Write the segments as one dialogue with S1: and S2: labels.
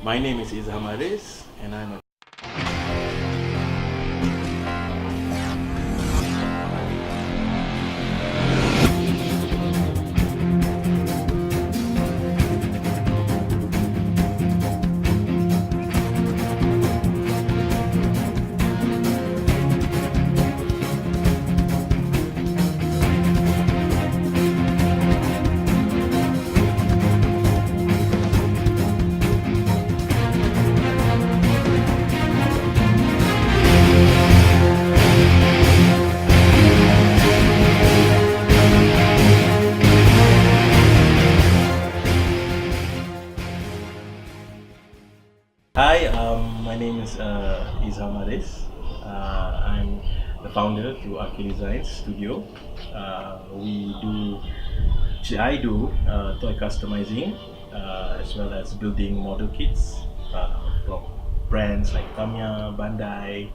S1: My name is Izhamaris, and I'm a Hi, my name is Izhamaris. I'm the founder to Arcade Designs Studio. I do toy customizing as well as building model kits from brands like Tamiya, Bandai,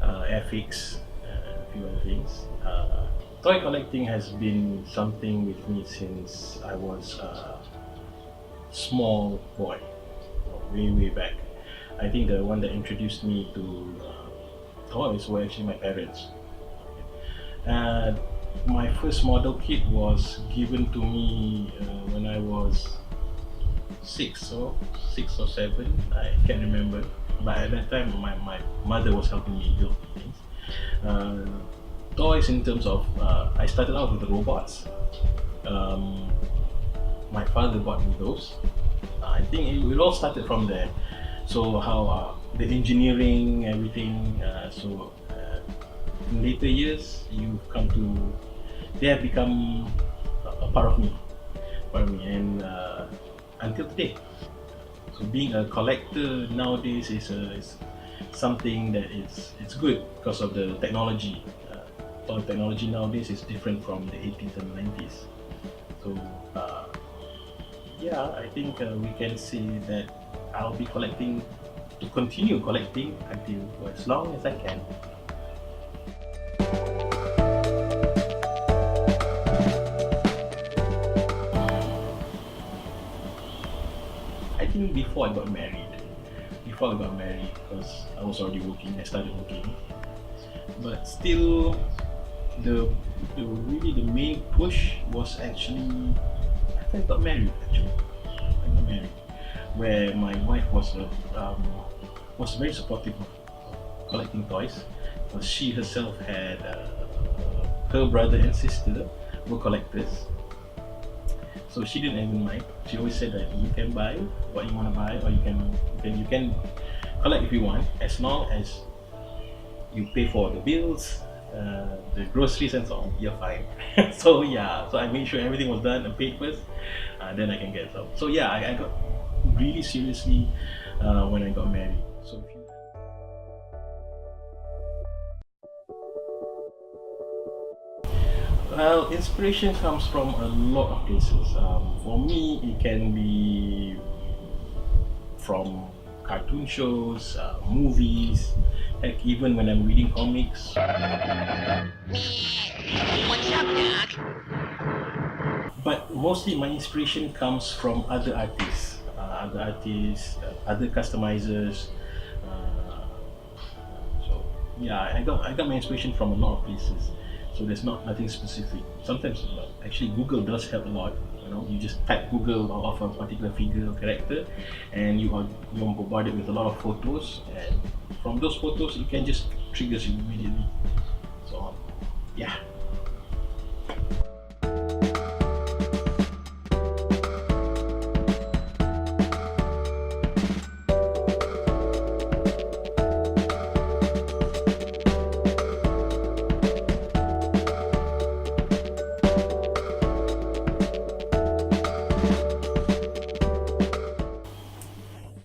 S1: FX, a few other things. Toy collecting has been something with me since I was a small boy, way back. I think the one that introduced me to toys were actually my parents. Uh, my first model kit was given to me when I was six or seven. I can't remember. But at that time, my mother was helping me build things. Uh, Toys in terms of, I started out with the robots. Um, my father bought me those. I think it all started from there. So how the engineering, everything. In later years, you've come to they have become a part of me, and until today. So being a collector nowadays is something that it's good because of the technology. All technology nowadays is different from the 80s and 90s. So yeah, I think we can say that I'll be collecting to continue collecting until for as long as I can. I think before I got married, because I was already working, I started working, but still, the, the main push was actually after I got married. Actually, I got married, where my wife was very supportive of collecting toys, because she herself had her brother and sister were collectors, so she didn't even mind. She always said that you can buy what you want to buy, or you can collect if you want, as long as you pay for the bills, the groceries and so on. You're fine. So yeah, so I made sure everything was done and paid first, then I can get some. So yeah, I got really seriously when I got married. So if you Well, inspiration comes from a lot of places. For me, it can be from cartoon shows, movies, heck, even when I'm reading comics.
S2: What's up, Doc?
S1: But mostly my inspiration comes from other customizers. Uh, so yeah, I got my inspiration from a lot of places. So there's not nothing specific. Sometimes actually Google does help a lot. You know, you just type Google of a particular figure or character, and you're bombarded with a lot of photos, and from those photos it can just triggers you immediately. So yeah.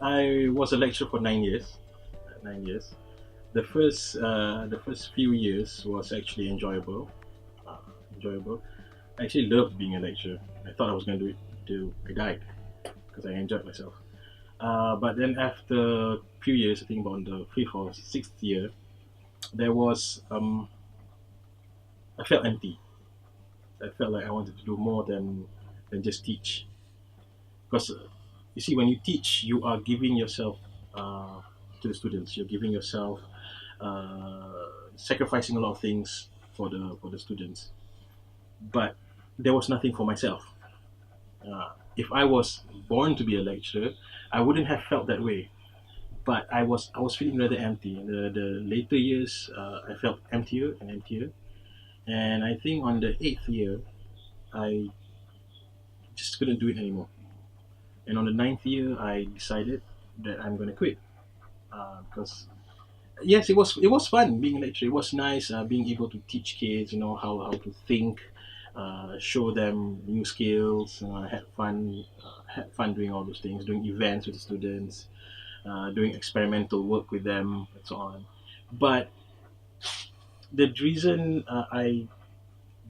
S1: I was a lecturer for 9 years. 9 years. The first few years was actually enjoyable. Uh, Enjoyable. I actually loved being a lecturer. I thought I was going to do it till I died because I enjoyed myself. But then after a few years, I think about the fifth or sixth year, there was I felt empty. I felt like I wanted to do more than just teach because You see, when you teach, you are giving yourself to the students. You're giving yourself, sacrificing a lot of things for the students. But there was nothing for myself. If I was born to be a lecturer, I wouldn't have felt that way. But I was feeling rather empty. The later years, I felt emptier and emptier. And I think on the eighth year, I just couldn't do it anymore. And on the ninth year, I decided that I'm going to quit, because yes, it was fun being a lecturer. It was nice being able to teach kids, how to think, show them new skills. I had fun doing all those things, doing events with the students, doing experimental work with them, and so on. But the reason I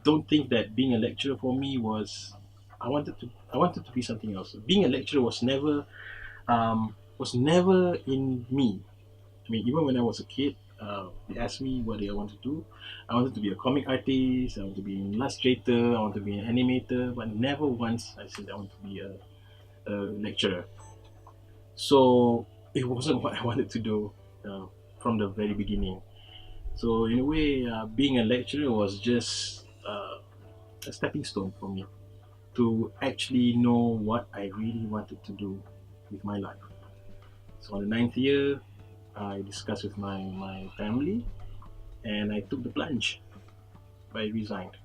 S1: don't think that being a lecturer for me was, I wanted to be something else. Being a lecturer was never in me. I mean, even when I was a kid, they asked me what I want to do. I wanted to be a comic artist. I want to be an illustrator. I want to be an animator. But never once I said I want to be a lecturer. So it wasn't what I wanted to do uh, from the very beginning. So in a way, being a lecturer was just a stepping stone for me to actually know what I really wanted to do with my life. So on the ninth year, I discussed with my family, and I took the plunge. I resigned.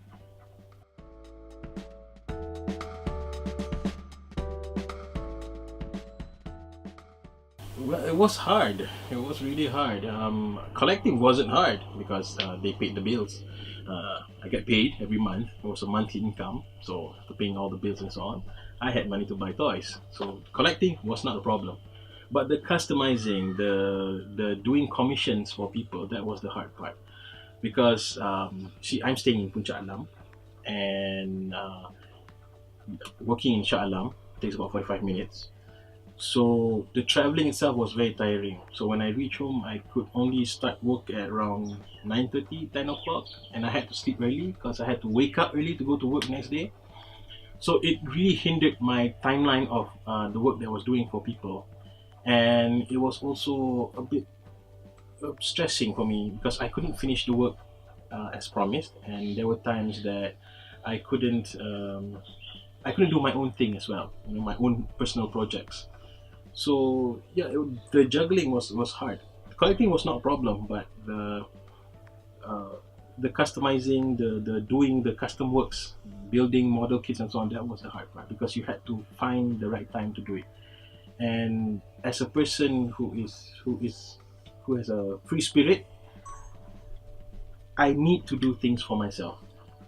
S1: Well, it was hard. It was really hard. Collecting wasn't hard because they paid the bills. I get paid every month. It was a monthly income, so after paying all the bills and so on, I had money to buy toys. So collecting was not a problem. But the customizing, the doing commissions for people, that was the hard part. Because see, I'm staying in Puncak Alam, and working in Shah Alam takes about 45 minutes. So the traveling itself was very tiring. So when I reached home, I could only start work at around 9:30, 10 o'clock, and I had to sleep early because I had to wake up early to go to work next day. So it really hindered my timeline of the work that I was doing for people. And it was also a bit stressing for me because I couldn't finish the work as promised, and there were times that I couldn't um, I couldn't do my own thing as well, my own personal projects. So yeah, the juggling was hard. Collecting was not a problem, but uh, the customizing, the doing the custom works, building model kits and so on, that was the hard part because you had to find the right time to do it. And as a person who has a free spirit, I need to do things for myself.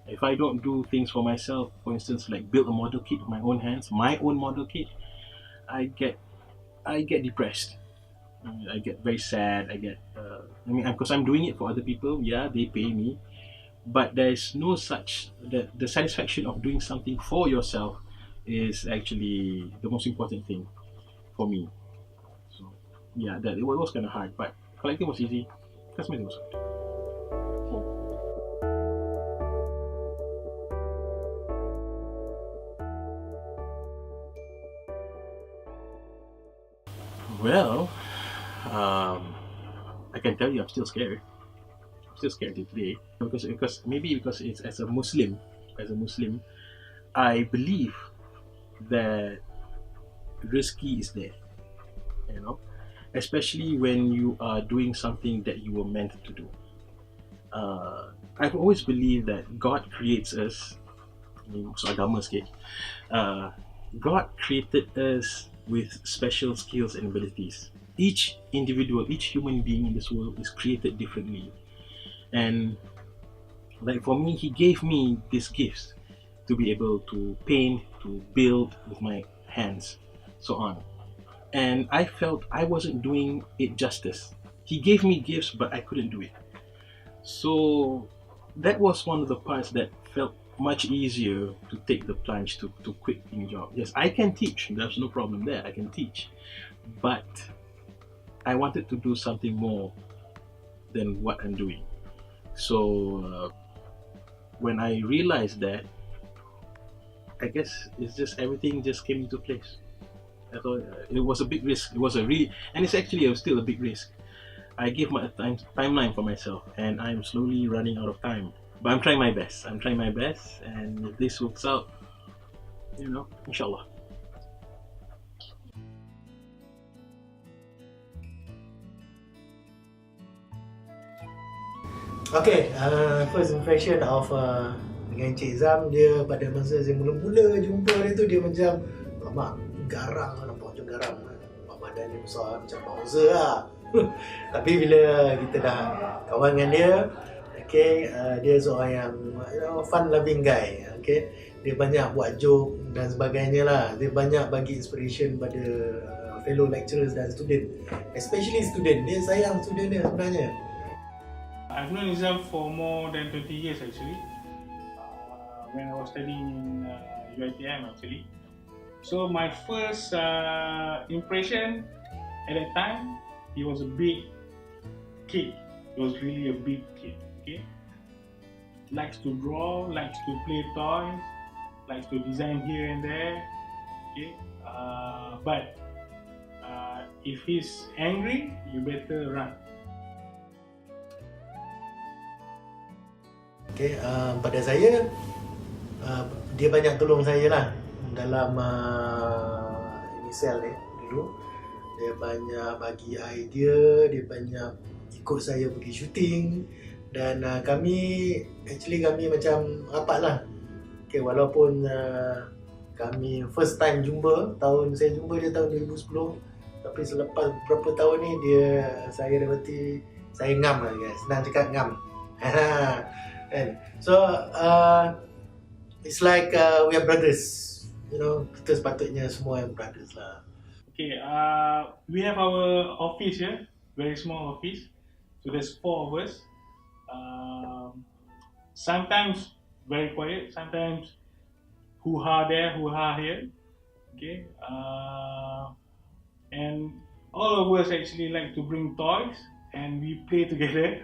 S1: If I don't do things for myself, for instance, like build a model kit with my own hands, my own model kit, I get I get depressed. I get very sad. I mean, because I'm doing it for other people. Yeah, they pay me, but there's no such the satisfaction of doing something for yourself is actually the most important thing for me. So yeah, that it was kind of hard, but collecting was easy. Customizing was hard. Well, um, I can tell you, I'm still scared. I'm still scared till today because it's as a Muslim, I believe that risky is there. You know, especially when you are doing something that you were meant to do. I've always believed that God creates us. So agama sikit. God created us with special skills and abilities. Each individual, each human being in this world is created differently. And like for me, He gave me these gifts to be able to paint, to build with my hands, so on. And I felt I wasn't doing it justice. He gave me gifts, but I couldn't do it. So that was one of the parts that felt much easier to take the plunge to quit any job. Yes, I can teach. There's no problem there. I can teach. But I wanted to do something more than what I'm doing. So when I realized that, I guess it's just everything just came into place. So it was a big risk. It was a really, and it's actually still a big risk. I gave my timeline for myself, and I'm slowly running out of time. But I'm trying my best. I'm trying my best, and if this works out, inshallah.
S2: Okay, first impression of dengan Encik Zam, dia pada masa saya mula-mula jumpa dia tu, dia macam lama garang lah, nampak macam garang lah. Badan dia besar macam Bowser lah. Tapi bila kita dah kawan dengan dia, okay, dia seorang yang fun loving guy, okay. Dia banyak buat joke dan sebagainya lah. Dia banyak bagi inspiration pada fellow lecturers dan student, especially student. Dia sayang student dia sebenarnya.
S3: I've known Izam for more than 20 years actually. When I was studying in UiTM actually. So my first impression at that time, he was a big kid. He was really a big kid. Okay, likes to draw, likes to play toys, likes to design here and there. Okay, but if he's angry, you better run.
S2: Okay, pada saya, dia banyak tolong saya lah dalam inisial ni dulu. Dia banyak bagi idea, dia banyak ikut saya pergi shooting, dan kami macam rapat lah. Okay, walaupun kami first time jumpa, saya jumpa dia tahun 2010, tapi selepas beberapa tahun ni saya dapati, saya ngam lah guys, senang cakap ngam. So it's like we are brothers. Kita sepatutnya semua yang brothers lah.
S3: Okay, we have our office here, very small office. So there's 4 of us. Sometimes very quiet, sometimes hoo-ha there, hoo-ha here. Okay, and all of us actually like to bring toys and we play together.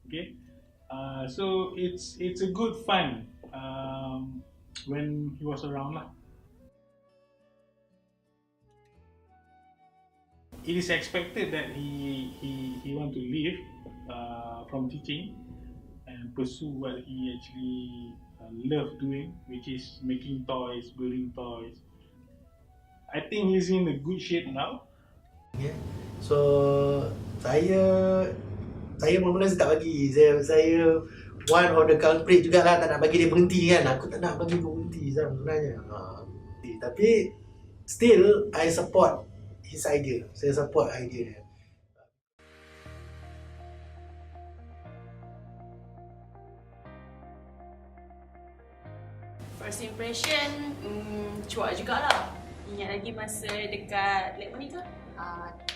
S3: Okay, so it's a good fun when he was around lah. It is expected that he want to leave from teaching and pursue what he actually loved doing, which is making toys, building toys. I think he's in a good shape now.
S2: Yeah. So saya mula-mula saya tak bagi. Saya one of the culprit jugalah, tak nak bagi dia berhenti kan. Aku tak nak bagi dia berhenti sebenarnya. Tapi still I support his idea. Saya support idea dia.
S4: First impression, cuak jugalah. Ingat lagi masa dekat lab mana tu?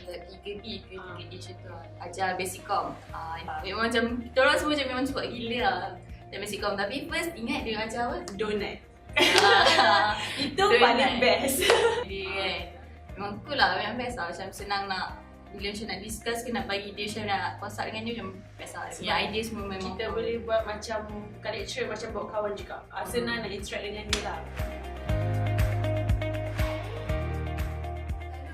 S5: Lab 3B ke 3D macam tu. Ajar basic com. Memang macam, kita orang semua macam memang cuak gila lah ajar basic com. Tapi first ingat dia ajar apa?
S4: Donut. Itu paling best.
S5: Dia kan, memang cool lah, memang best lah. Macam senang nak, bila macam nak discuss ke nak bagi dia, macam nak consult dengan dia, macam best lah. Punya idea semua memang
S4: Kita boleh buat macam bukan lecture, macam buat kawan juga. Senang nak interact dengan dia lah.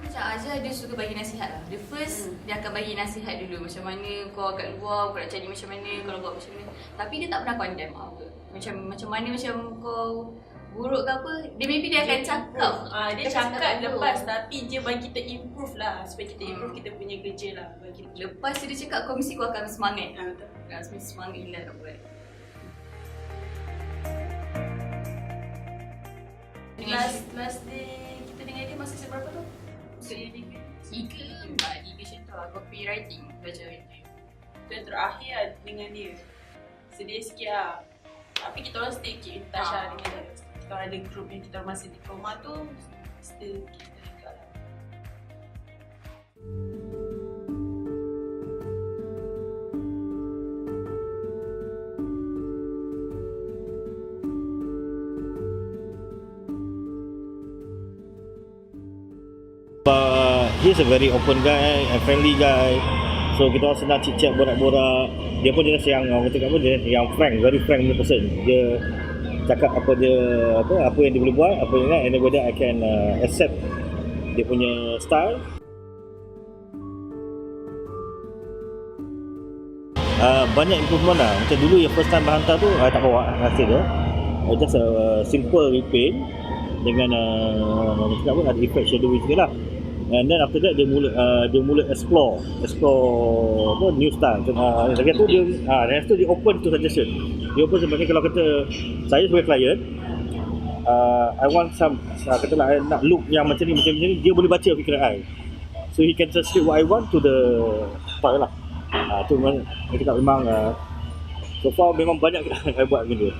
S5: Macam Ajar, dia suka bagi nasihat lah. Dia first, dia akan bagi nasihat dulu. Macam mana kau kat luar, kau nak cari macam mana, kalau buat macam mana. Tapi dia tak pernah condemn apa. Macam mana macam kau buruk ke apa, dia akan cakap.
S4: Dia cakap lepas, tapi dia bagi kita improve lah. Supaya kita improve kita punya kerja lah.
S5: Lepas dia cakap, kau mesti kau akan semangat.
S4: Betul.
S5: Mesti semangat gila nak buat.
S4: Last day kita dengan dia masa seberapa tu?
S5: Tiga macam tu lah, copywriting baca itu.
S4: Dan terakhir dengan dia sedih sikit lah. Tapi kita orang still keep in touch lah dengan dia. Kita orang ada group yang kita orang masih diploma tu, still kita juga lah.
S6: He's a very open guy and friendly guy. So kita orang senang chit-chat, borak-borak. Dia pun jenis yang, orang kata apa, dia yang frank, very frank person. Dia cakap apa yang dia boleh buat, apa yang nak, and then whether I can accept dia punya style. Banyak improvement lah. Macam dulu yang first time hantar tu tak bawa hasil dia. Just a simple repaint dengan ada effect shadowing sikit lah. And then after that dia mula explore new style. Lagi tu dia open to suggestion. Dia open sebenarnya kalau kata saya sebagai client, I want some katalah I nak look yang macam ni, dia boleh baca fikiran I. So he can translate what I want to the toy lah. Tu memang kita memang so far memang banyak kita buat dengan dia.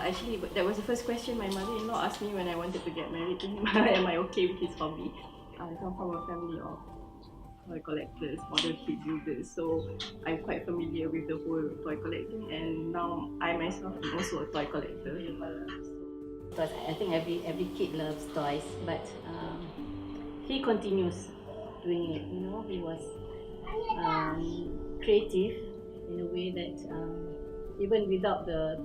S7: Actually, that was the first question my mother-in-law asked me when I wanted to get married to him. Am I okay with his hobby? I come from a family of toy collectors, model kit builders, so I'm quite familiar with the whole toy collecting, and now I myself am also a toy collector.
S8: Because I think every kid loves toys, but he continues doing it. You know, he was creative in a way that even without the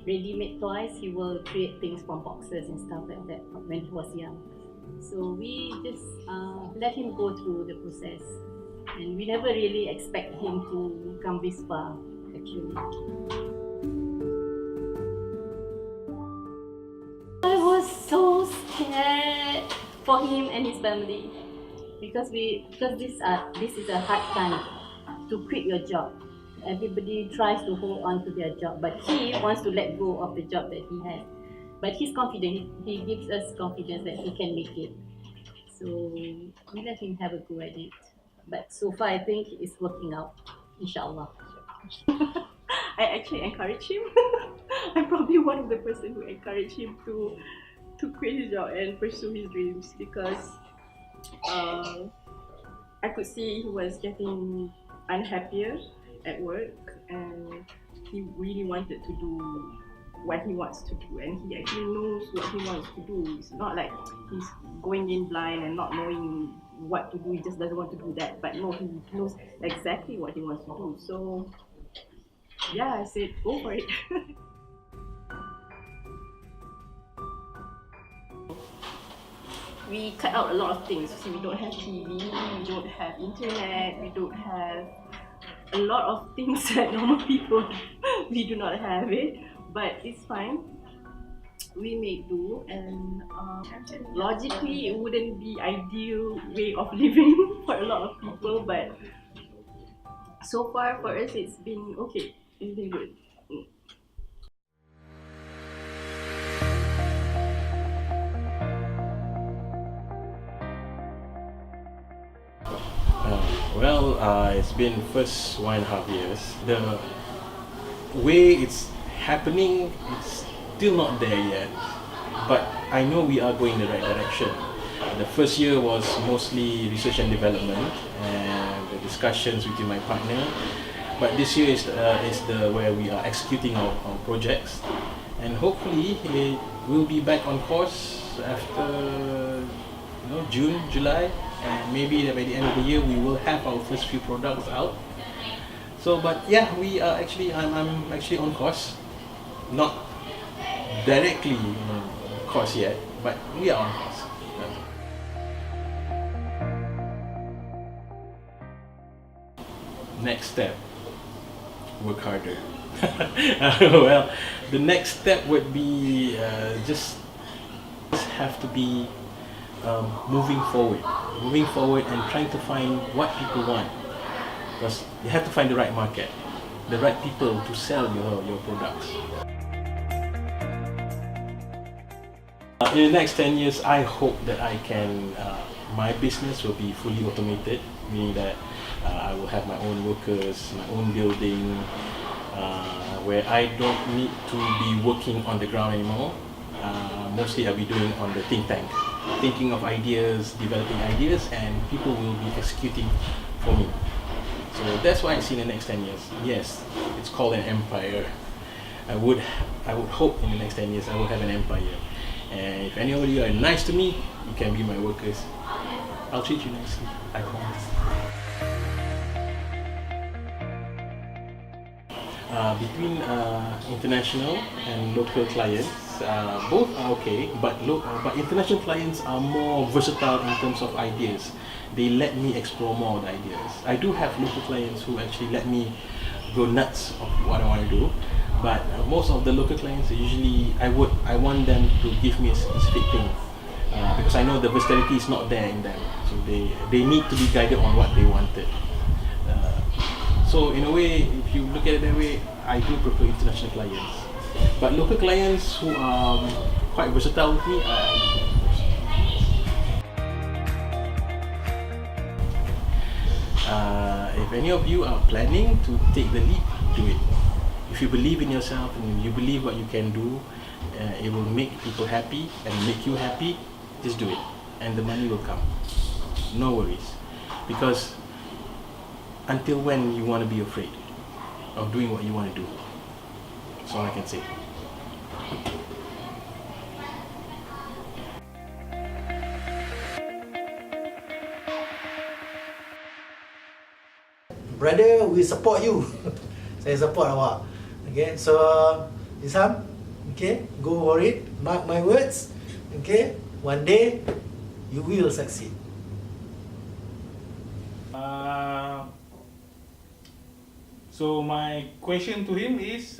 S8: ready-made toys, he will create things from boxes and stuff like that when he was young. So we just let him go through the process, and we never really expect him to come this far, actually.
S7: I was so scared for him and his family because this is a hard time to quit your job. Everybody tries to hold on to their job, but he wants to let go of the job that he has. But he's confident. He gives us confidence that he can make it. So we let him have a go at it. But so far, I think it's working out, inshallah. I actually encourage him. I'm probably one of the person who encourage him to quit his job and pursue his dreams, because I could see he was getting unhappier at work, and he really wanted to do what he wants to do, and he actually knows what he wants to do. It's not like he's going in blind and not knowing what to do, he just doesn't want to do that, but no, he knows exactly what he wants to do. So yeah, I said go for it. We cut out a lot of things. See, we don't have TV, we don't have internet, we don't have a lot of things that normal people we do not have it, but it's fine. We make do, and logically it wouldn't be ideal way of living for a lot of people, but so far for us it's been okay. It's been good.
S1: It's been first 1.5 years. The way it's happening, it's still not there yet, but I know we are going in the right direction. The first year was mostly research and development and the discussions between my partner, but this year is where we are executing our projects, and hopefully it will be back on course after June, July, and maybe by the end of the year we will have our first few products out. So, but yeah, we are actually, I'm actually on course, not directly on course yet, but we are on course. Next step, work harder. Well, the next step would be just have to be moving forward and trying to find what people want, because you have to find the right market, the right people to sell your products. In the next 10 years, I hope that I can, my business will be fully automated, meaning that I will have my own workers, my own building, where I don't need to be working on the ground anymore. Mostly I'll be doing on the think tank, thinking of ideas, developing ideas, and people will be executing for me. So that's what I see in the next 10 years. Yes, it's called an empire. I would hope in the next 10 years I will have an empire. And if any of you are nice to me, you can be my workers. I'll treat you nicely, I promise. Between international and local clients, both are okay, but international clients are more versatile in terms of ideas. They let me explore more of the ideas. I do have local clients who actually let me go nuts of what I want to do, but most of the local clients usually I want them to give me a specific thing, because I know the versatility is not there in them, so they need to be guided on what they wanted. So in a way, if you look at it that way, I do prefer international clients, but local clients who are quite versatile with me, if any of you are planning to take the leap, do it. If you believe in yourself and you believe what you can do, it will make people happy and make you happy, just do it. And the money will come. No worries. Because until when you want to be afraid of doing what you want to do? That's all I can say.
S2: Brother, we support you. Saya support awak. Okay, so Izham, okay, go for it. Mark my words. Okay, one day you will succeed.
S3: So my question to him is,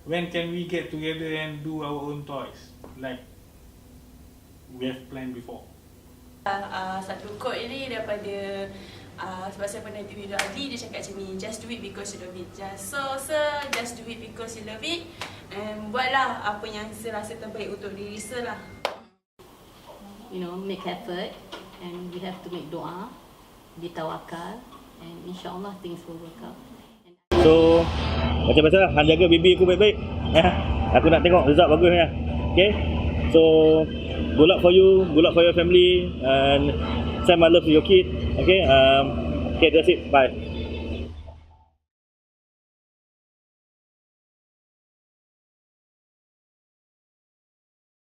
S3: when can we get together and do our own toys, like we have planned before?
S4: Satu quote ni daripada sebab saya pernah interview Adli, dia cakap macam ni, just do it because you love it. Just do it because you love it, and buatlah apa yang saya rasa terbaik untuk diri saya lah.
S7: You know, make effort, and we have to make doa, be tawakal, and insyaAllah things will work out.
S6: So macam biasa, Han jaga baby aku baik-baik. Aku nak tengok result bagus ya. Okay. So good luck for you, good luck for your family, and send my love to your kid. Okay. Okay, that's it. Bye.